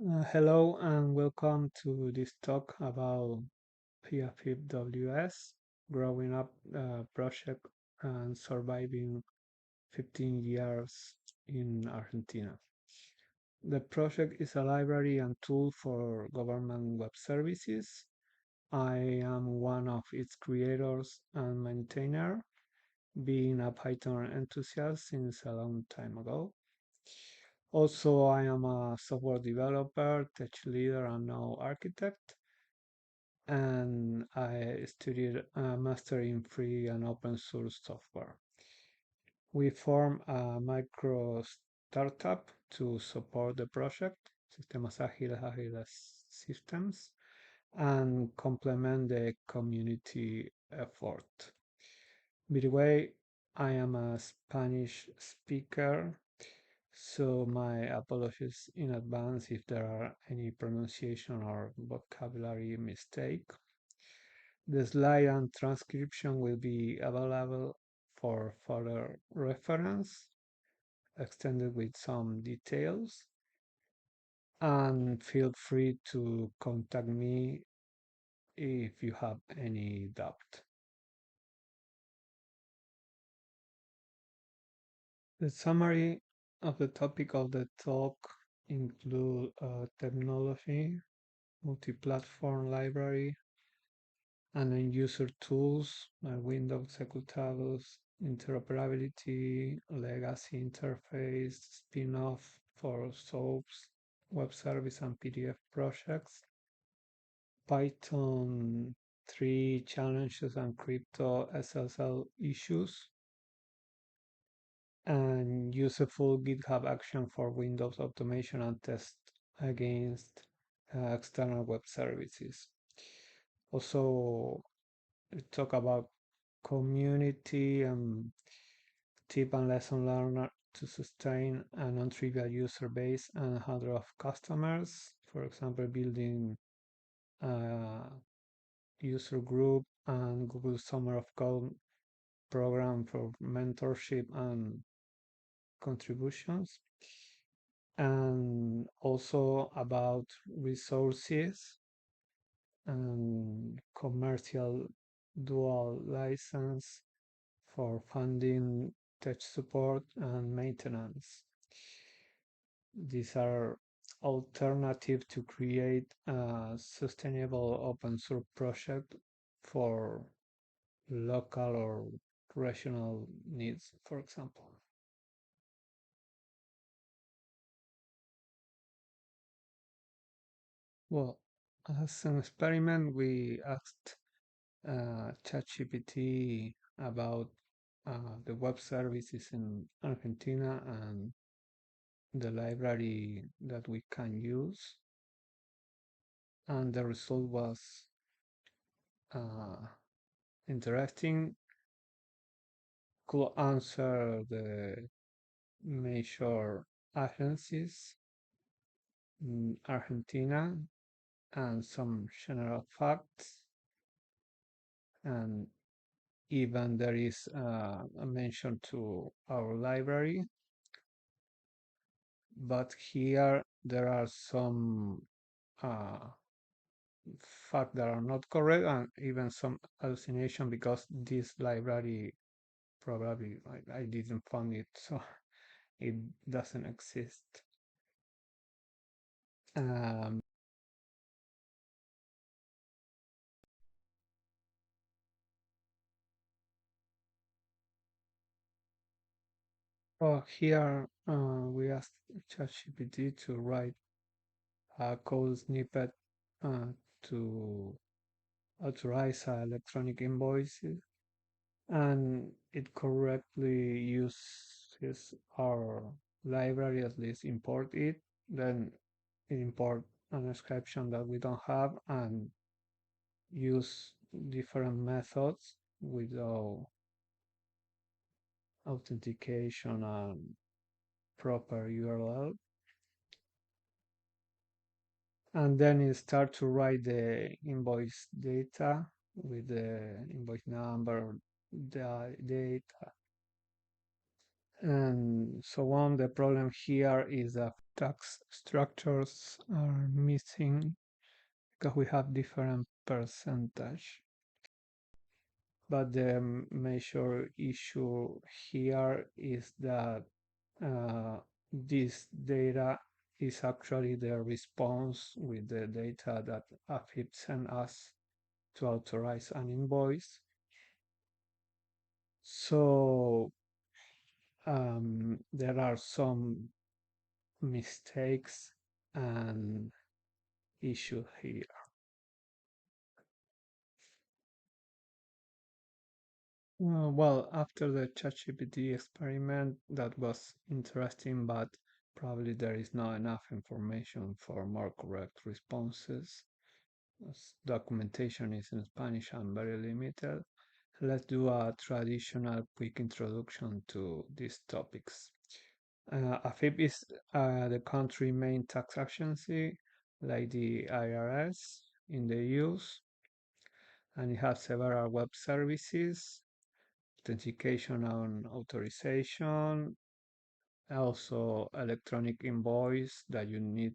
Hello and welcome to this talk about PyAfipWs, growing up project and surviving 15 years in Argentina. The project is a library and tool for government web services. I am one of its creators and maintainer, being a Python enthusiast since a long time ago. Also, I am a software developer, tech leader, and now architect. And I studied a master in free and open source software. We formed a micro startup to support the project, Sistemas Ágiles Systems, and complement the community effort. By the way, I am a Spanish speaker, so my apologies in advance if there are any pronunciation or vocabulary mistake. The slide and transcription will be available for further reference, extended with some details. And feel free to contact me if you have any doubt. The summary of the topic of the talk include technology, multi-platform library, and end-user tools, Windows executables, interoperability, legacy interface, spin-off for SOAPs, web service and PDF projects, Python 3 challenges and crypto SSL issues, and useful GitHub action for Windows automation and test against external web services. Also, we talk about community and tip and lesson learned to sustain a non-trivial user base and hundreds of customers. For example, building a user group and Google Summer of Code program for mentorship and contributions. And also about resources and commercial dual license for funding, tech support, and maintenance. These are alternatives to create a sustainable open source project for local or regional needs, for example. Well, as an experiment, we asked ChatGPT about the web services in Argentina and the library that we can use. And the result was interesting. Could answer the major agencies in Argentina and some general facts. And even there is a mention to our library. But here there are some facts that are not correct and even some hallucination because this library probably I didn't find it, so it doesn't exist. Well, here we asked ChatGPT to write a code snippet to authorize electronic invoices, and it correctly uses our library, at least import it, then import an exception that we don't have and use different methods without authentication and proper URL. And then you start to write the invoice data with the invoice number, the data, and so on. The problem here is that tax structures are missing because we have different percentage. But the major issue here is that this data is actually the response with the data that AFIP sent us to authorize an invoice. So there are some mistakes and issues here. Well, after the ChatGPT experiment, that was interesting, but probably there is not enough information for more correct responses. As documentation is in Spanish and very limited. Let's do a traditional quick introduction to these topics. AFIP is the country main tax agency, like the IRS in the US, and it has several web services, authentication and authorization, also electronic invoice that you need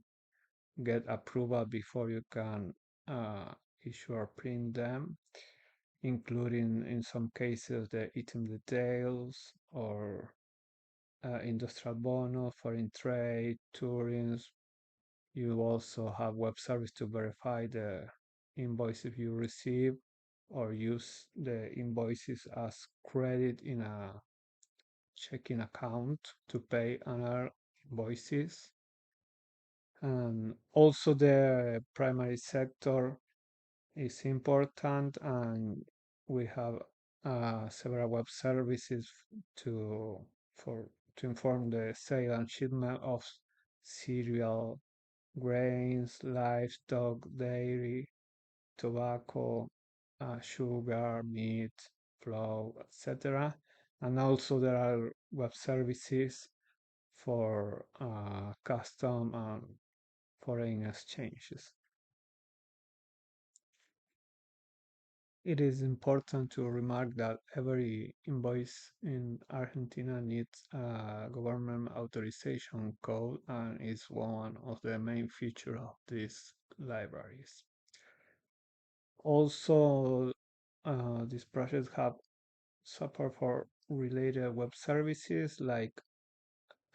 get approval before you can uh, issue or print them, including in some cases the item details or industrial bonus, foreign trade, tourists. You also have web service to verify the invoices you receive or use the invoices as credit in a checking account to pay other invoices. And also the primary sector is important, and we have several web services to for to inform the sale and shipment of cereal, grains, livestock, dairy, tobacco, sugar, meat, flour, etc. And also there are web services for custom and foreign exchanges. It is important to remark that every invoice in Argentina needs a government authorization code and is one of the main features of these libraries. Also, these projects have support for related web services like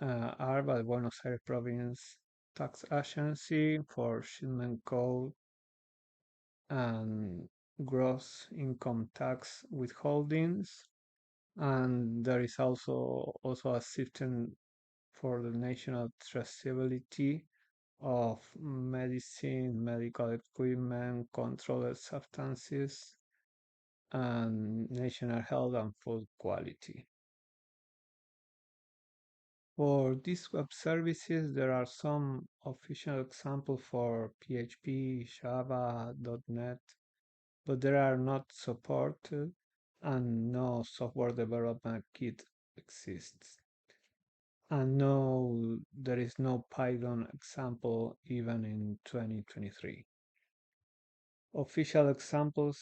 ARBA, Buenos Aires Province Tax Agency for shipment code and gross income tax withholdings. And there is also a system for the national traceability of medicine, medical equipment, controlled substances, and national health and food quality. For these web services, there are some official examples for PHP, Java, .NET, but there are not supported and no software development kit exists. And no, there is no Python example even in 2023. Official examples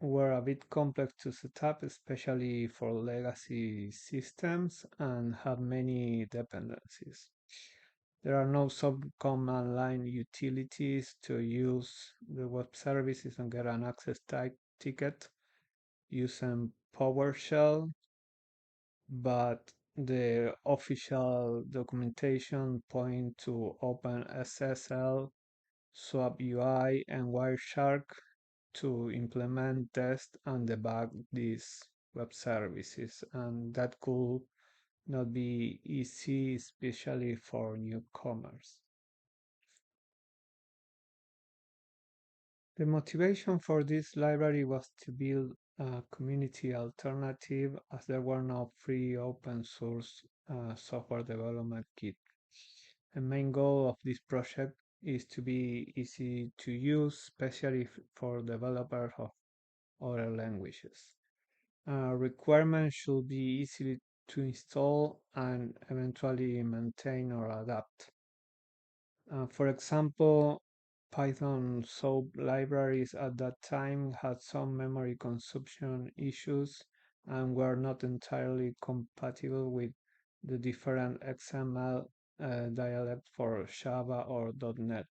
were a bit complex to set up, especially for legacy systems, and have many dependencies. There are no sub-command line utilities to use the web services and get an access ticket using PowerShell, but the official documentation point to OpenSSL, SoapUI, and Wireshark to implement, test, and debug these web services, and that could not be easy, especially for newcomers. The motivation for this library was to build a community alternative, as there were no free open source software development kit. The main goal of this project is to be easy to use, especially for developers of other languages. Requirements should be easy to install and eventually maintain or adapt. For example, Python SOAP libraries at that time had some memory consumption issues and were not entirely compatible with the different XML dialect for Java or .NET.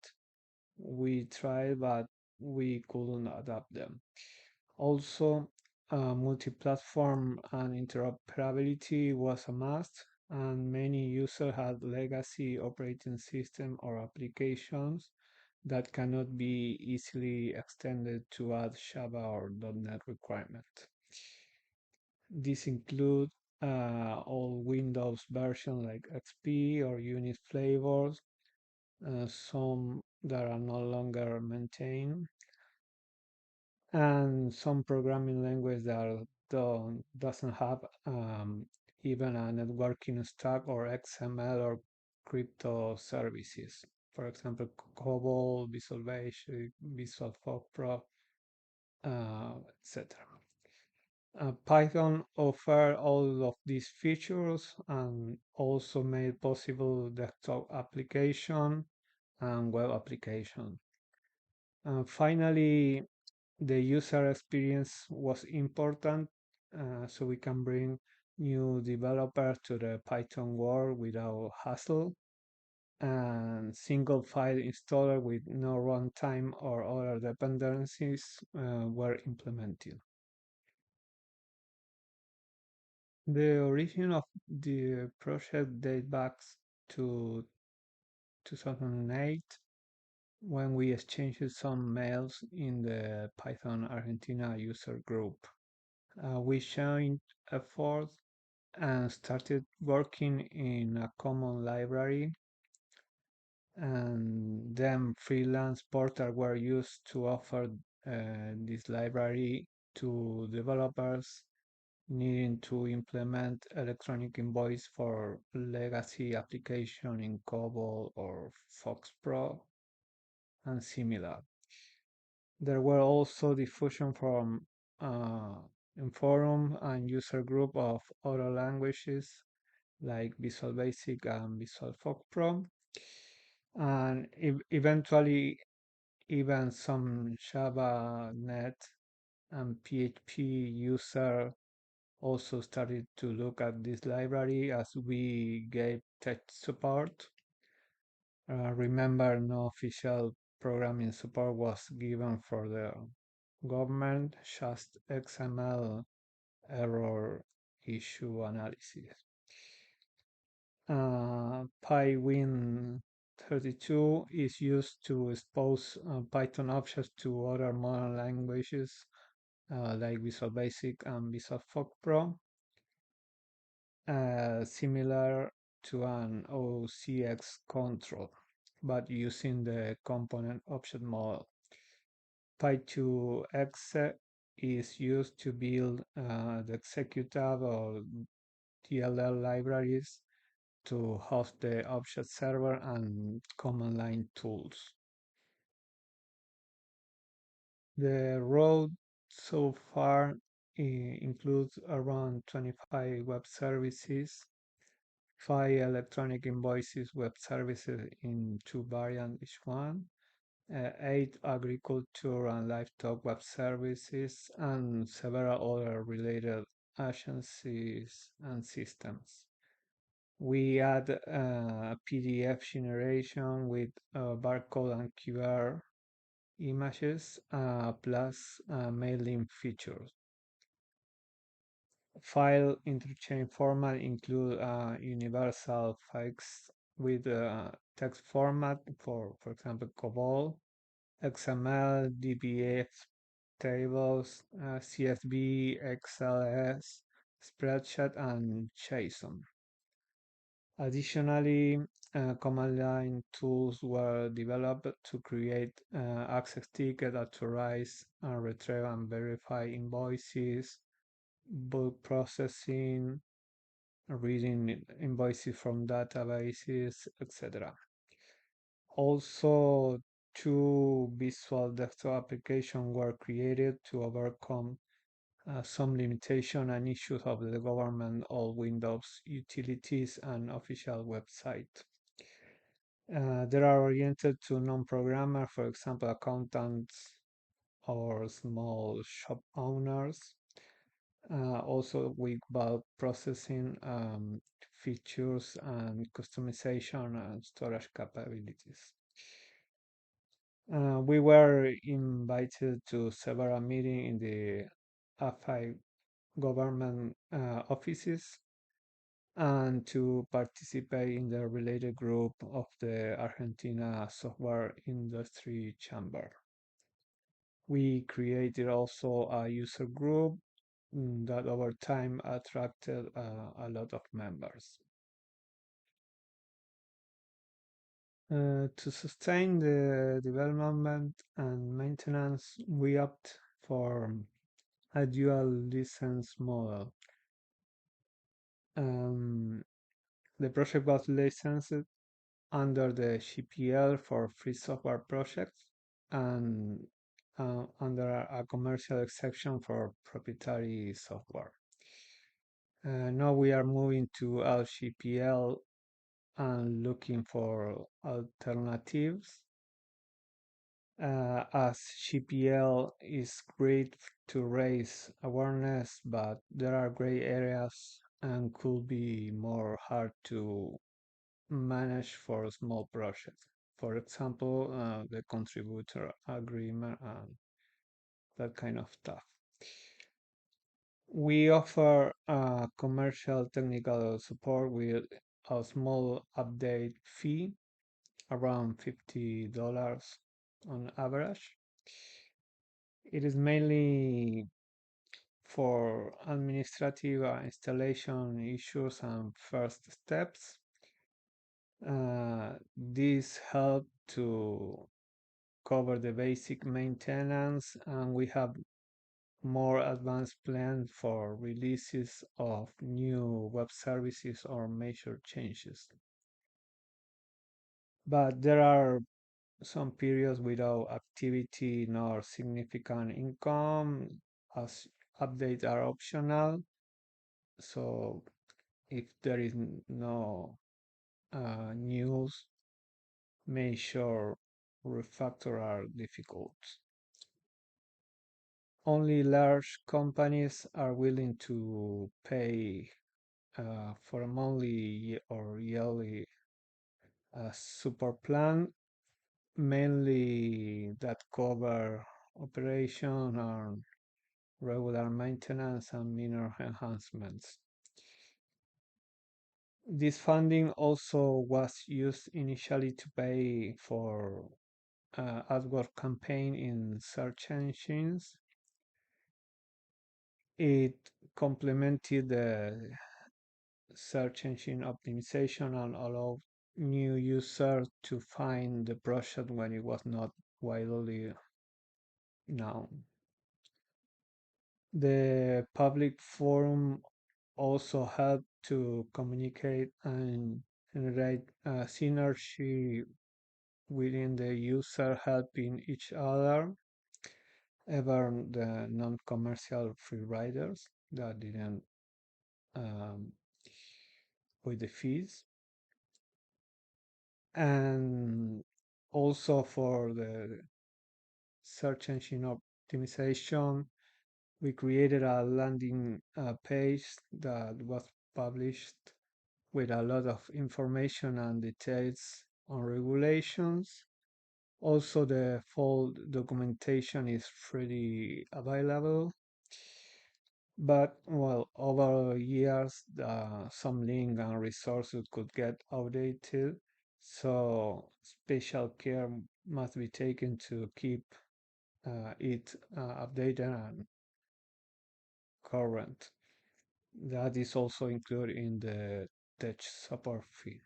We tried, but we couldn't adapt them. Also, multi-platform and interoperability was a must, and many users had legacy operating system or applications that cannot be easily extended to add Java or .NET requirement. These include all Windows versions like XP or Unix flavors, some that are no longer maintained, and some programming language that doesn't have even a networking stack or XML or crypto services. For example, Cobol, Visual Basic, Visual Folk Pro, etc. Python offered all of these features and also made possible desktop application and web application. Finally, the user experience was important, so we can bring new developers to the Python world without hassle, and single file installer with no runtime or other dependencies were implemented. The origin of the project dates back to 2008 when we exchanged some mails in the Python Argentina user group. We joined efforts and started working in a common library, and then freelance portals were used to offer this library to developers needing to implement electronic invoice for legacy application in Cobol or Fox Pro and similar. There were also diffusion from in forum and user group of other languages like Visual Basic and Visual Folk Pro, and eventually even some Java, Net, and PHP user also started to look at this library as we gave tech support. Remember, no official programming support was given for the government, just XML error issue analysis. PyWin32 is used to expose Python objects to other modern languages like Visual Basic and Visual Folk Pro, similar to an OCX control, but using the component object model. Py2exe is used to build the executable or DLL libraries to host the object server and command line tools. The road so far includes around 25 web services, 5 electronic invoices web services in 2 variants each one, 8 agriculture and livestock web services, and several other related agencies and systems. We add PDF generation with barcode and QR images plus mailing features. File interchange format include universal files with text format for example, Cobol, XML, dBase tables, CSV, XLS, spreadsheet, and JSON. Additionally, command line tools were developed to create access tickets, authorize, retrieve and verify invoices, bulk processing, reading invoices from databases, etc. Also, 2 visual desktop applications were created to overcome some limitation and issues of the government all Windows utilities and official website. They are oriented to non-programmers, for example, accountants or small shop owners. Also with bulk processing features and customization and storage capabilities. We were invited to several meetings in the AFIP government offices and to participate in the related group of the Argentina Software Industry Chamber. We created also a user group that over time attracted a lot of members. To sustain the development and maintenance, we opt for a dual license model. The project was licensed under the GPL for free software projects and under a commercial exception for proprietary software. Now we are moving to LGPL and looking for alternatives. As GPL is great to raise awareness, but there are gray areas and could be more hard to manage for small projects. For example, the contributor agreement and that kind of stuff. We offer commercial technical support with a small update fee, around $50 on average. It is mainly for administrative installation issues and first steps. This help to cover the basic maintenance, and we have more advanced plans for releases of new web services or major changes. But there are some periods without activity nor significant income, as updates are optional. So if there is no news, major refactor are difficult. Only large companies are willing to pay for a monthly or yearly support plan, mainly that cover operation and regular maintenance and minor enhancements. This funding also was used initially to pay for AdWords campaign in search engines. It complemented the search engine optimization and allowed new users to find the project when it was not widely known. The public forum also helped to communicate and generate synergy within the user, helping each other, even the non-commercial free riders that didn't pay the fees. And also for the search engine optimization, we created a landing page that was published with a lot of information and details on regulations. Also, the full documentation is freely available. But well, over years, some link and resources could get outdated, so special care must be taken to keep it updated and current. That is also included in the tech support fee.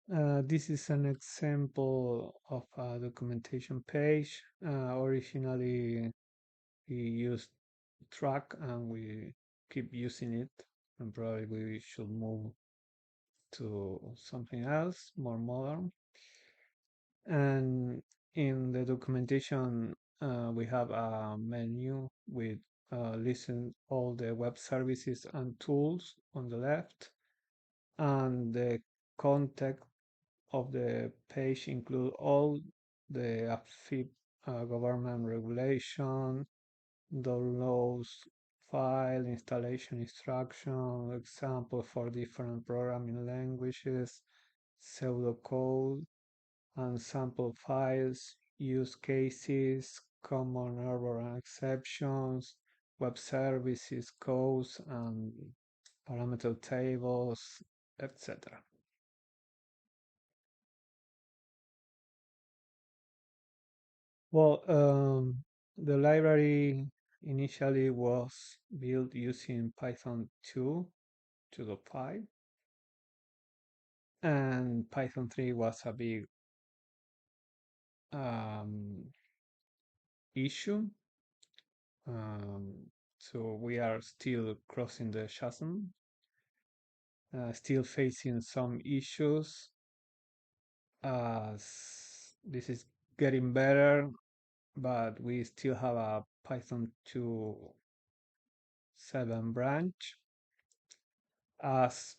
This is an example of a documentation page. Originally, we used trac and we keep using it, and probably we should move to something else more modern. And in the documentation, we have a menu with listen all the web services and tools on the left, and the content of the page include all the AFIP government regulation, downloads file, installation instruction, example for different programming languages, pseudocode, and sample files, use cases, common error and exceptions, web services, codes, and parameter tables, etc. Well, the library initially was built using Python 2 2.5, and Python 3 was a big um, issue. So we are still crossing the chasm, still facing some issues as this is getting better, but we still have a Python 2.7 branch. As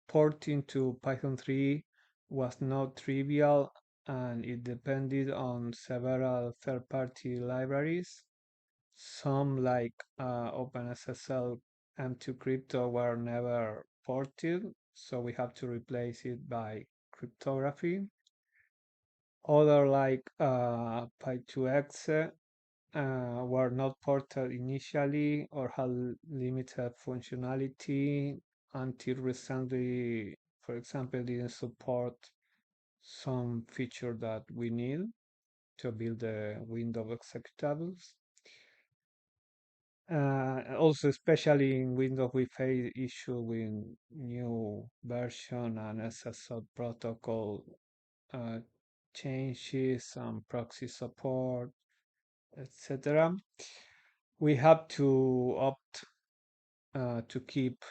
porting to Python 3 was not trivial, and it depended on several third-party libraries. Some, like OpenSSL M2 Crypto, were never ported, so we have to replace it by cryptography. Other, like Py2X, were not ported initially or had limited functionality until recently. For example, didn't support some feature that we need to build the Windows executables. Also, especially in Windows, we face issue with new version and SSL protocol uh, changes and proxy support, etc. We have to opt to keep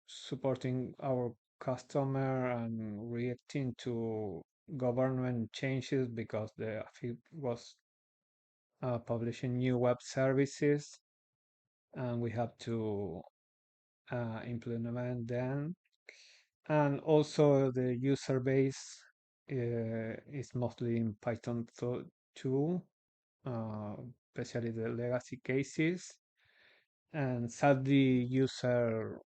supporting our customer and reacting to government changes because the AFIP was publishing new web services, and we have to implement them. And also the user base is mostly in Python 2, uh, especially the legacy cases. And sadly, user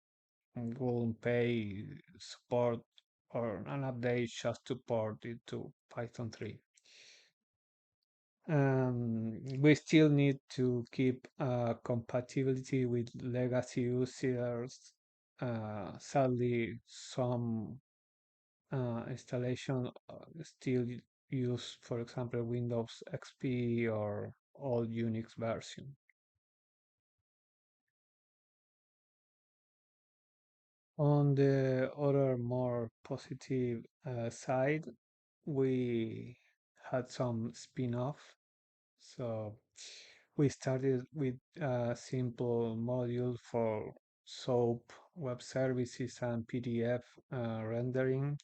won't pay support or an update just to port it to Python 3. We still need to keep compatibility with legacy users. Sadly, some installation still use, for example, Windows XP or old Unix version. On the other more positive side, we had some spin-off. So we started with a simple module for SOAP web services and PDF rendering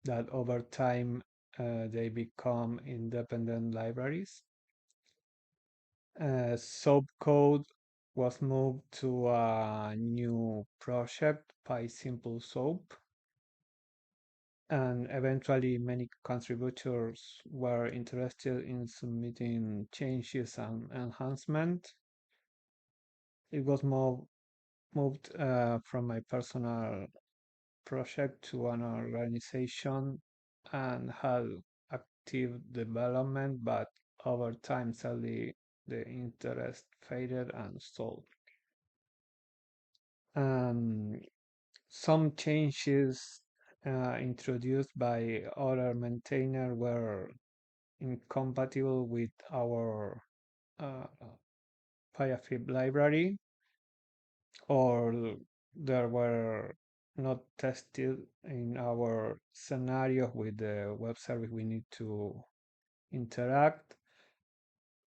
that over time they become independent libraries. SOAP code was moved to a new project, PySimpleSOAP, and eventually many contributors were interested in submitting changes and enhancement. It was moved from my personal project to an organization and had active development, but over time, sadly, the interest faded and stalled. Um, some changes introduced by other maintainer were incompatible with our uh, PyAfip library, or there were not tested in our scenario with the web service we need to interact.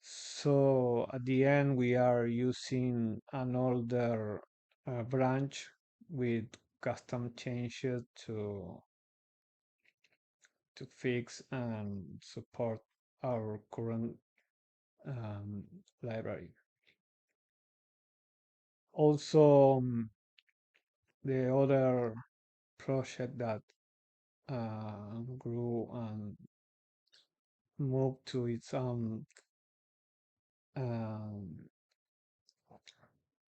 So at the end, we are using an older branch with custom changes to fix and support our current library. Also, the other project that grew and moved to its own Um,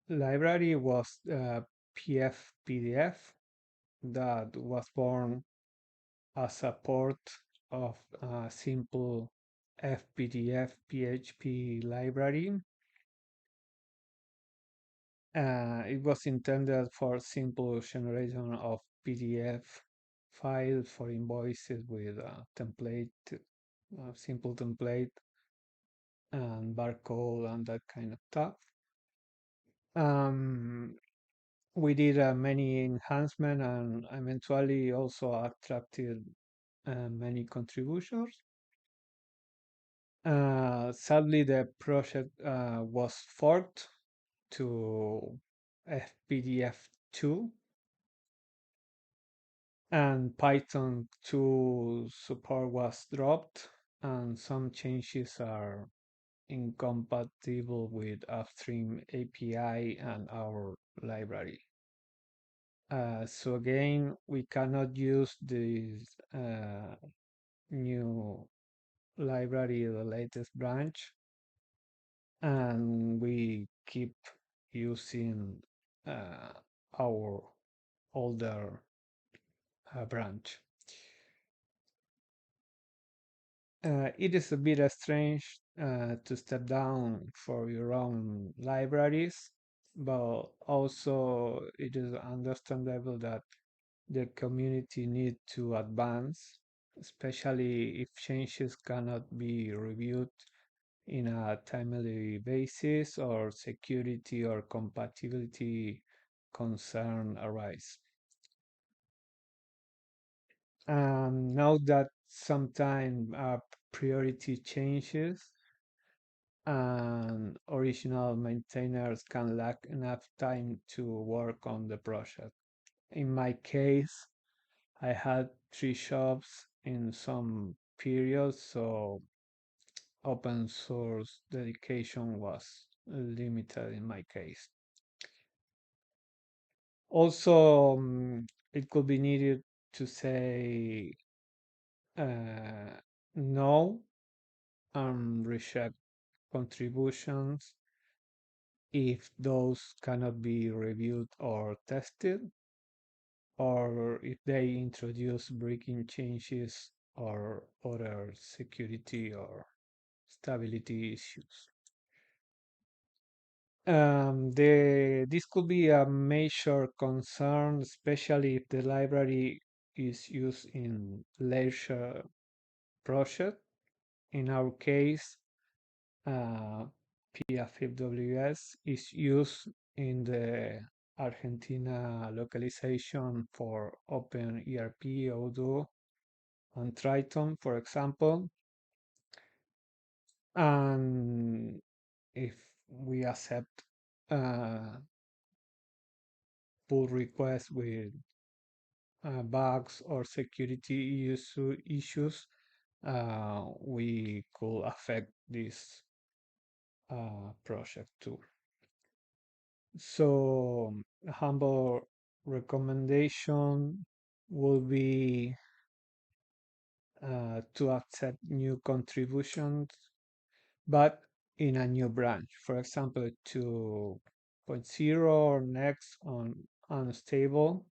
library was PyFPDF that was born as a port of a simple FPDF PHP library. It was intended for simple generation of PDF files for invoices with a template, a simple template and barcode and that kind of stuff. Um, we did many enhancements and eventually also attracted many contributions. Sadly, the project was forked to FPDF2 and Python 2 support was dropped and some changes are incompatible with upstream API and our library. So again, we cannot use this new library, the latest branch, and we keep using our older branch. It is a bit strange to step down for your own libraries, but also it is understandable that the community need to advance, especially if changes cannot be reviewed in a timely basis or security or compatibility concern arise. Now that sometime priority changes and original maintainers can lack enough time to work on the project. In my case, I had 3 jobs in some periods, so open source dedication was limited in my case. Also, it could be needed to say no and reject contributions if those cannot be reviewed or tested, or if they introduce breaking changes or other security or stability issues. This could be a major concern, especially if the library is used in larger project. In our case, PyAfipWs is used in the Argentina localization for OpenERP, Odoo, and Tryton, for example. And if we accept pull requests with bugs or security issues, we could affect this project too. So, a humble recommendation would be to accept new contributions, but in a new branch. For example, 2.0 or next on unstable,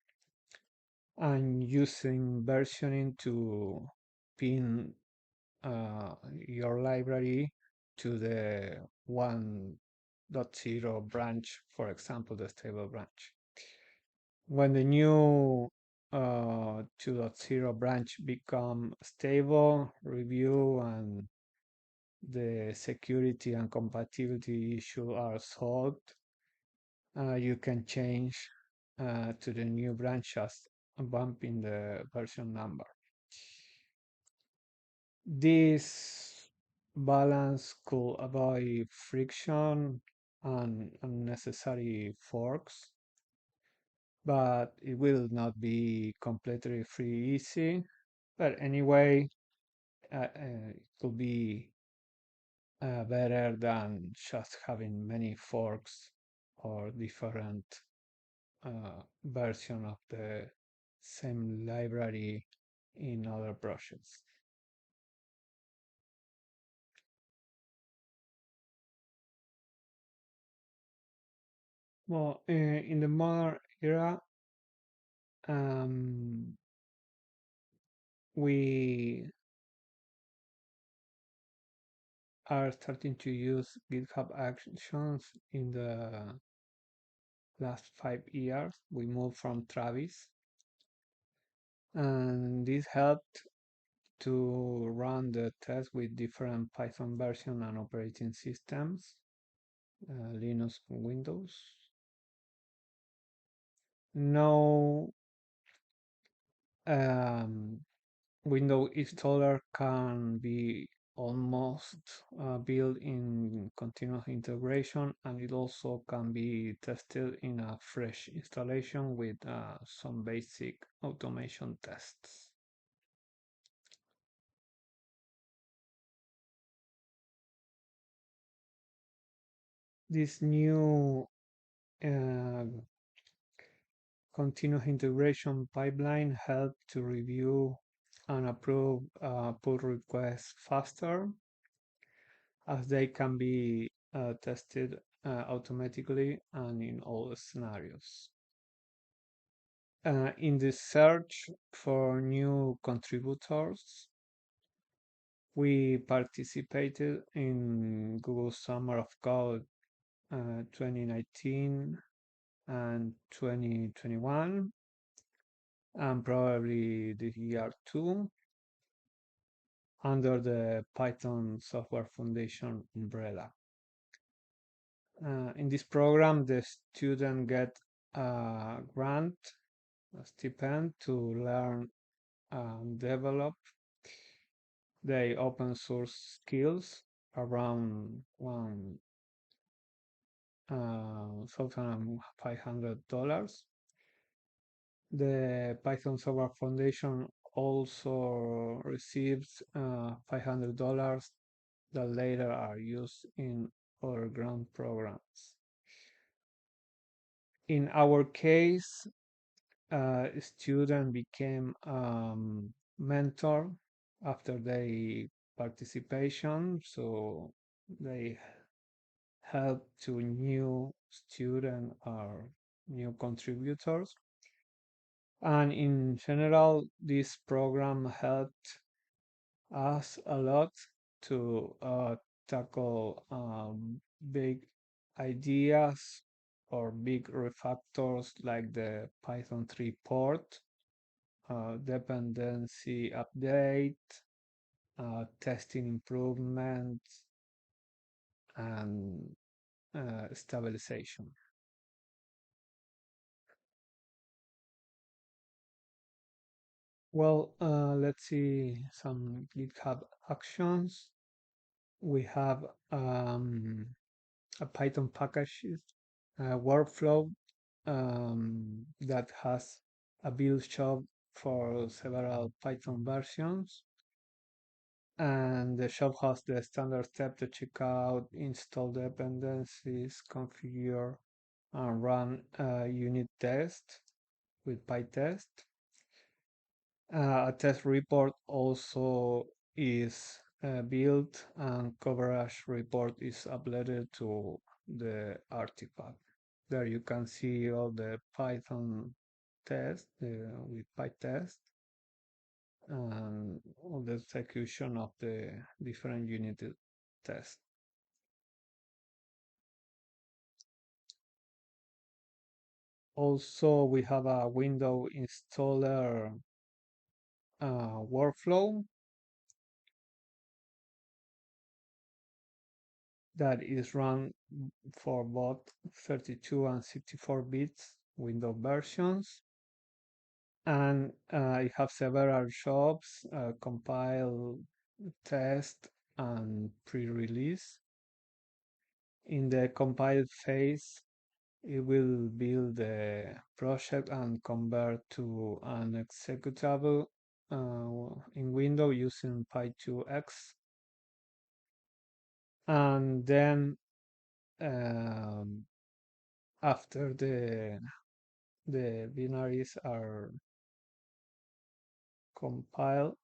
and using versioning to pin your library to the 1.0 branch, for example, the stable branch. When the new 2.0 branch become stable, review and the security and compatibility issue are solved, you can change to the new branch just bumping the version number. This balance could avoid friction and unnecessary forks, but it will not be completely free easy. But anyway, it could be better than just having many forks or different version of the same library in other projects. Well, in the modern era, we are starting to use GitHub Actions in the last 5 years. We moved from Travis, and this helped to run the test with different Python version and operating systems, Linux and Windows. No Windows installer can be almost built in continuous integration, and it also can be tested in a fresh installation with some basic automation tests. This new uh, continuous integration pipeline helps to review and approve pull requests faster, as they can be tested automatically and in all scenarios. In the search for new contributors, we participated in Google Summer of Code 2019 and 2021, and probably this year too, under the Python Software Foundation umbrella. In this program, the student get a grant, a stipend to learn and develop the open source skills around $1,500. The Python Software Foundation also receives $500 that later are used in other grant programs. In our case, a student became mentor after their participation, so they help to new students or new contributors. And in general, this program helped us a lot to tackle big ideas or big refactors like the Python 3 port, dependency update, testing improvements, and stabilization. Well, let's see some GitHub actions. We have a Python package workflow that has a build shop for several Python versions. And the shop has the standard step to check out, install dependencies, configure, and run a unit test with PyTest. A test report also is built, and coverage report is uploaded to the artifact. There you can see all the Python tests with PyTest and all the execution of the different unit tests. Also, we have a window installer workflow that is run for both 32 and 64 bits Windows versions. And it has several jobs, compile, test, and pre-release. In the compile phase, it will build the project and convert to an executable in Windows using Py2X. And then after the binaries are compiled,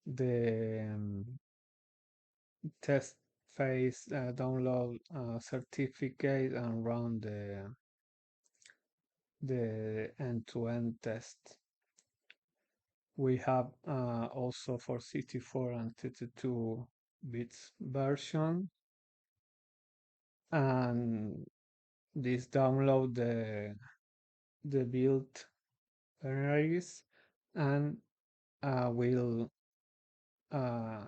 the test interface, download certificate, and run the end-to-end test. We have also for 64 and 32 bits version, and this download the build binaries and will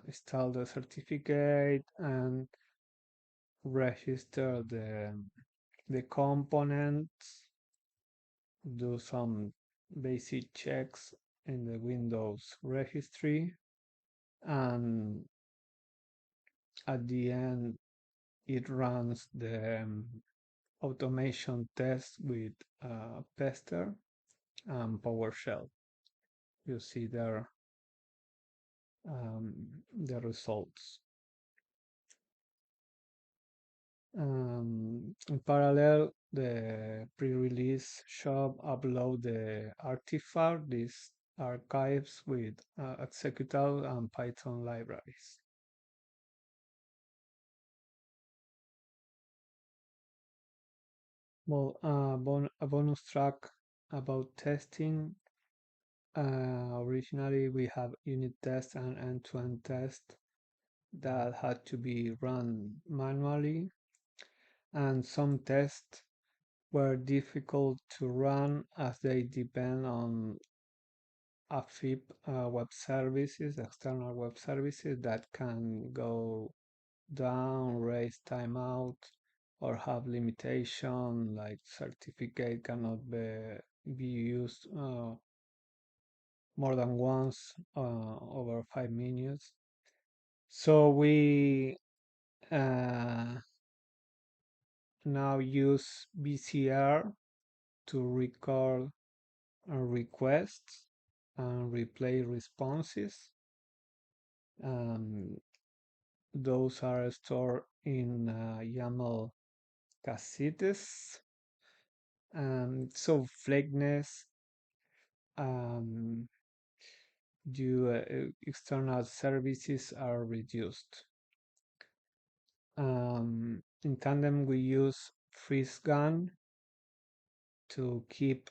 install the certificate and register the components, do some basic checks in the Windows registry, and at the end it runs the automation test with pester and PowerShell. You see there the results. In parallel, the pre-release shop upload the artifact, these archives with executable and Python libraries. Well, a bonus track about testing. Originally, we have unit test and end-to-end test that had to be run manually, and some tests were difficult to run as they depend on AFIP web services, external web services that can go down, raise timeout, or have limitation like certificate cannot be used more than once over 5 minutes. So we now use BCR to record requests and replay responses. Those are stored in YAML cassettes. So flakiness due external services are reduced. In tandem, we use freezegun to keep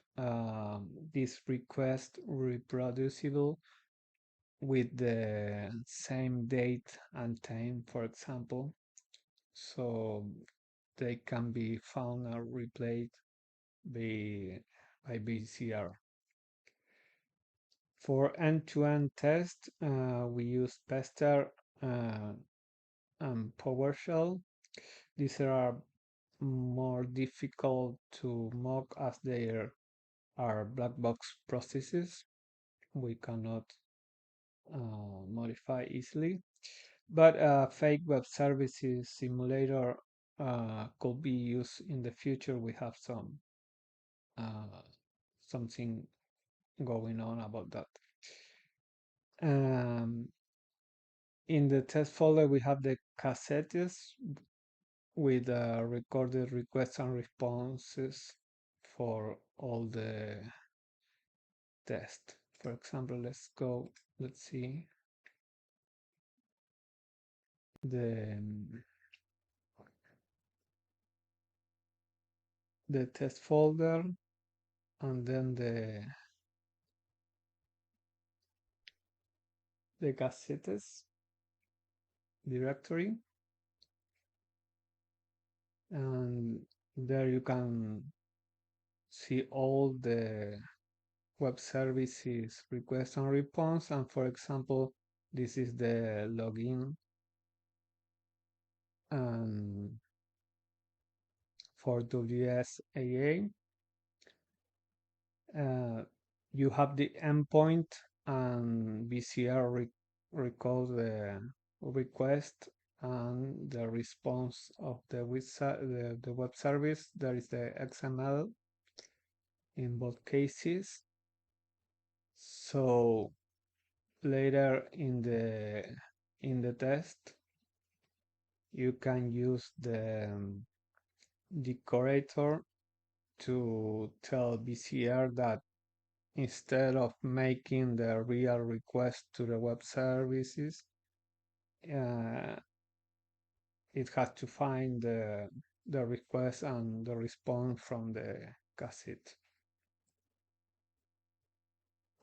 this request reproducible with the same date and time, for example, so they can be found or replayed by BCR. For end-to-end test, we use pester and PowerShell. These are more difficult to mock as they are black box processes. We cannot modify easily. But fake web services simulator could be used in the future. We have something going on about that. In the test folder, we have the cassettes with recorded requests and responses for all the tests. For example, let's see the test folder, and then the cassettes directory, and there you can see all the web services request and response. And for example, this is the login, and for WSAA you have the endpoint, and BCR records the request and the response of the web service. There is the XML in both cases. So later in the test, you can use the decorator to tell BCR that instead of making the real request to the web services, it has to find the request and the response from the cassette.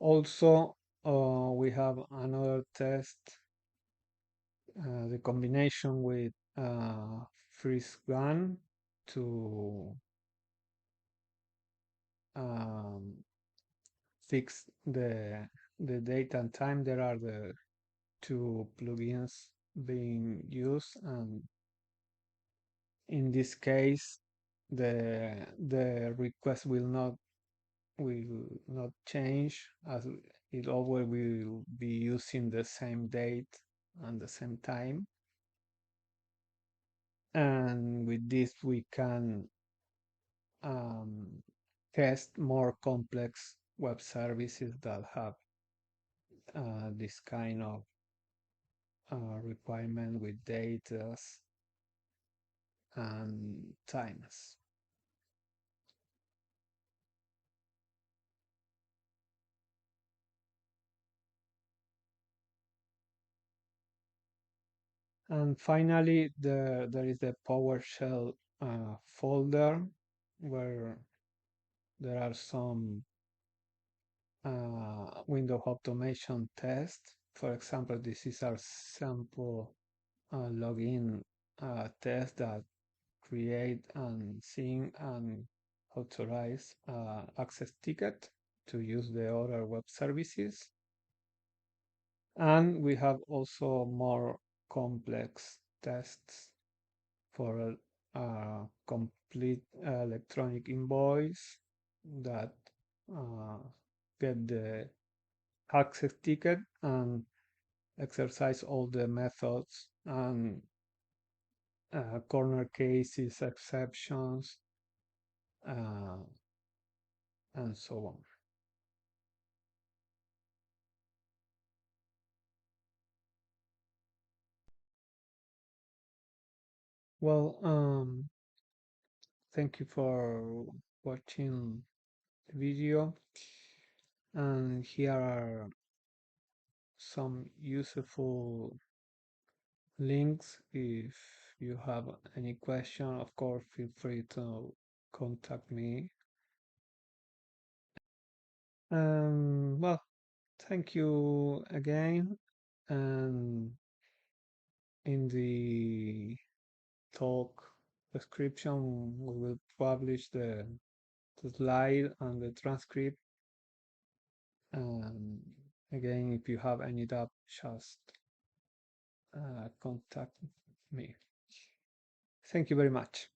Also, we have another test, the combination with freezegun to um, fix the date and time. There are the two plugins being used, and in this case, the request will not change, as it always will be using the same date and the same time. And with this, we can test more complex web services that have this kind of requirement with datas and times. And finally, there is the PowerShell folder where there are some window automation tests. For example, this is our sample login test that create and sync and authorize access ticket to use the other web services. And we have also more complex tests for a complete electronic invoice that get the access ticket and exercise all the methods and corner cases, exceptions, uh, and so on. Well, thank you for watching the video, and here are some useful links. If you have any question, of course, feel free to contact me. Well, thank you again, and in the talk description we will publish the slide and the transcript. And again, if you have any doubt, just contact me. Thank you very much.